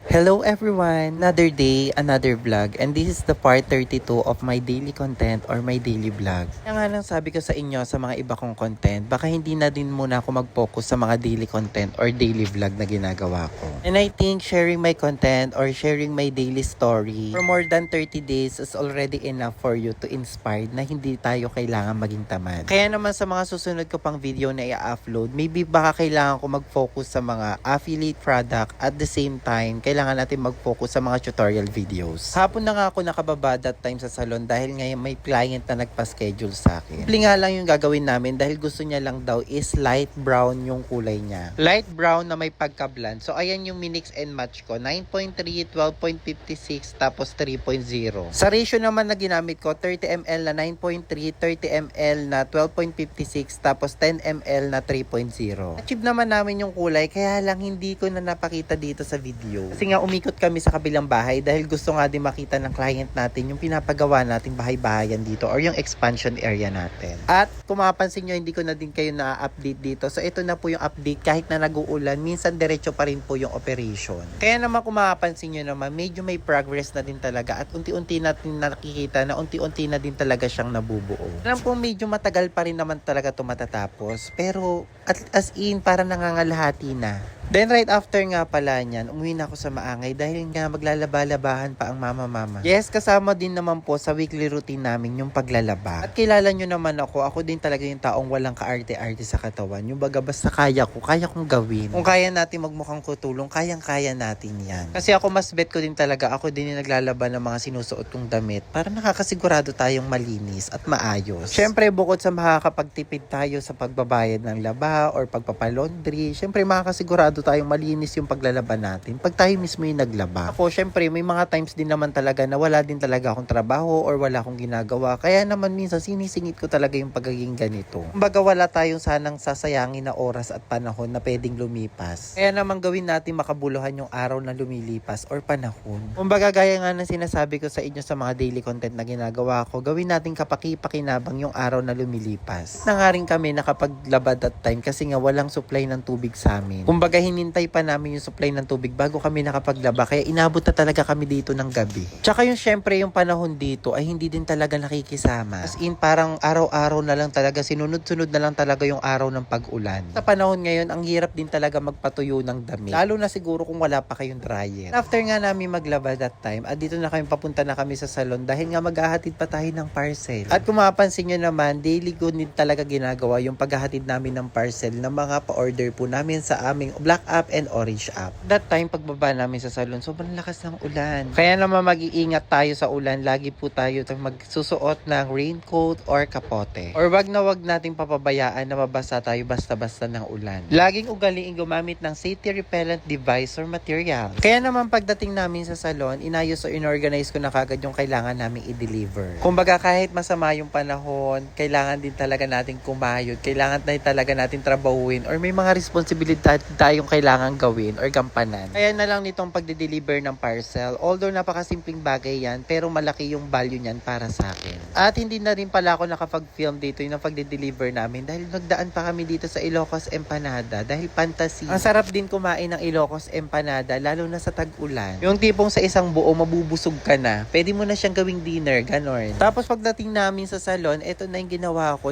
Hello everyone! Another day, another vlog, and this is the part 32 of my daily content or my daily vlog. Kaya nga lang sabi ko sa inyo sa mga iba kong content, baka hindi na din muna ako mag-focus sa mga daily content or daily vlog na ginagawa ko. And I think sharing my content or sharing my daily story for more than 30 days is already enough for you to inspire na hindi tayo kailangan maging tamad. Kaya naman sa mga susunod ko pang video na i-upload, maybe baka kailangan ko mag-focus sa mga affiliate product at the same time, kailangan natin mag-focus sa mga tutorial videos. Hapon na nga ako nakababa that time sa salon dahil ngayon may client na nagpa-schedule sa akin. Simple nga lang yung gagawin namin dahil gusto niya lang daw is light brown yung kulay niya. Light brown na may pagka-blonde. So ayan yung minix and match ko. 9.3, 12.56, tapos 3.0. Sa ratio naman na ginamit ko, 30 ml na 9.3, 30 ml na 12.56, tapos 10 ml na 3.0. Achieve naman namin yung kulay kaya lang hindi ko na napakita dito sa video. Kasi nga umikot kami sa kabilang bahay dahil gusto nga din makita ng client natin yung pinapagawa nating bahay-bahayan dito or yung expansion area natin. At kung mapapansin nyo, hindi ko na din kayo na-update dito. So ito na po yung update kahit na nag-uulan, minsan diretso pa rin po yung operation. Kaya naman kung mapapansin nyo naman, medyo may progress na din talaga at unti-unti natin nakikita na unti-unti na din talaga siyang nabubuo. Alam po medyo matagal pa rin naman talaga ito matatapos pero as in para nangangalahati na. Then right after nga pala niyan, umuwi na ako sa maangay dahil nga maglalaba-labahan pa ang mama-mama. Yes, kasama din naman po sa weekly routine namin yung paglalaba. At kilala nyo naman ako din talaga yung taong walang kaarte-arte sa katawan. Yung baga basta kaya kong gawin. Kung kaya natin magmukhang kutulong, kayang-kaya natin yan. Kasi ako mas bet ko din talaga, ako din yung naglalaba ng mga sinusuot kong damit para nakakasigurado tayong malinis at maayos. Syempre bukod sa makakapagtipid tayo sa pagbabayad ng laba or pagpapalaundry, syempre makakasigurado tayong malinis yung paglalaba natin pag tayo mismo yung naglaba. Ako, syempre, may mga times din naman talaga na wala din talaga akong trabaho or wala akong ginagawa. Kaya naman minsan sinisingit ko talaga yung pagiging ganito. Kumbaga wala tayong sanang sasayangin na oras at panahon na pwedeng lumipas. Kaya naman gawin natin makabuluhan yung araw na lumilipas or panahon. Kumbaga gaya nga ng sinasabi ko sa inyo sa mga daily content na ginagawa ko, gawin natin kapaki-pakinabang yung araw na lumilipas. Na nga rin kami nakapaglaba that time kasi nga walang supply ng tubig sa amin. Kumbaga hinintay pa namin yung supply ng tubig bago kami nakapaglaba kaya inabot na talaga kami dito ng gabi. Tsaka yung syempre yung panahon dito ay hindi din talaga nakikisama. As in parang araw-araw na lang talaga, sinunod-sunod na lang talaga yung araw ng pag-ulan. Sa panahon ngayon, ang hirap din talaga magpatuyo ng damit. Lalo na siguro kung wala pa kayong dryer. After nga namin maglaba that time, at dito na kami papunta na kami sa salon dahil nga maghahatid pa tayo ng parcel. At kung mapapansin nyo naman, daily ko din talaga ginagawa yung paghahatid namin ng parcel ng mga pa-order po namin sa aming Black app and Orange app. That time, pagbaba namin sa salon, sobrang lakas ng ulan. Kaya naman mag-iingat tayo sa ulan. Lagi po tayo magsusuot ng raincoat or kapote. Or wag na wag nating papabayaan na mabasa tayo basta-basta ng ulan. Laging ugaliin gumamit ng safety repellent device or material. Kaya naman pagdating namin sa salon, inayos o inorganize ko na kagad yung kailangan namin i-deliver. Kumbaga kahit masama yung panahon, kailangan din talaga natin kumayod. Kailangan din talaga natin trabahuin or may mga responsibilidad tayong kailangan gawin or gampanan. Kaya na lang nitong pagde-deliver ng parcel. Although napakasimpleng bagay yan, pero malaki yung value niyan para sa akin. At hindi na rin pala ako nakapag-film dito yung pagde-deliver namin dahil nagdaan pa kami dito sa Ilocos Empanada dahil fantasy. Ang sarap din kumain ng Ilocos Empanada lalo na sa tag-ulan. Yung tipong sa isang buo mabubusog ka na. Pwede mo na siyang gawing dinner, ganon. Tapos pagdating namin sa salon, eto na yung ginawa ko.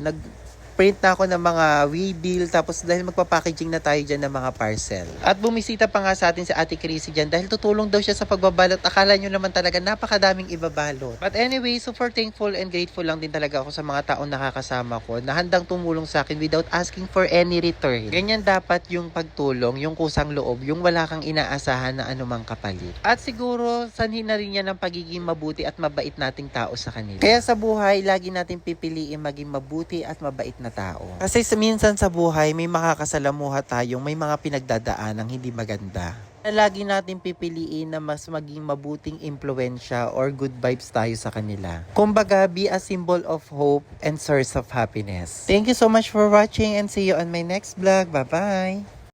Print na ako ng mga waybill tapos dahil magpapackaging na tayo dyan ng mga parcel. At bumisita pa nga sa atin si Ate Chrissy dyan dahil tutulong daw siya sa pagbabalot. Akala nyo naman talaga napakadaming ibabalot. But anyway, super thankful and grateful lang din talaga ako sa mga taong nakakasama ko na handang tumulong sa akin without asking for any return. Ganyan dapat yung pagtulong, yung kusang loob, yung wala kang inaasahan na anumang kapalit. At siguro sanhin na rin yan ng pagiging mabuti at mabait nating tao sa kanila. Kaya sa buhay, lagi natin pipiliin maging mabuti at mabait na tao. Kasi minsan sa buhay may makakasalamuha tayong may mga pinagdadaan ng hindi maganda. Lagi natin pipiliin na mas maging mabuting impluensya or good vibes tayo sa kanila. Kumbaga, be a symbol of hope and source of happiness. Thank you so much for watching and see you on my next vlog. Bye-bye!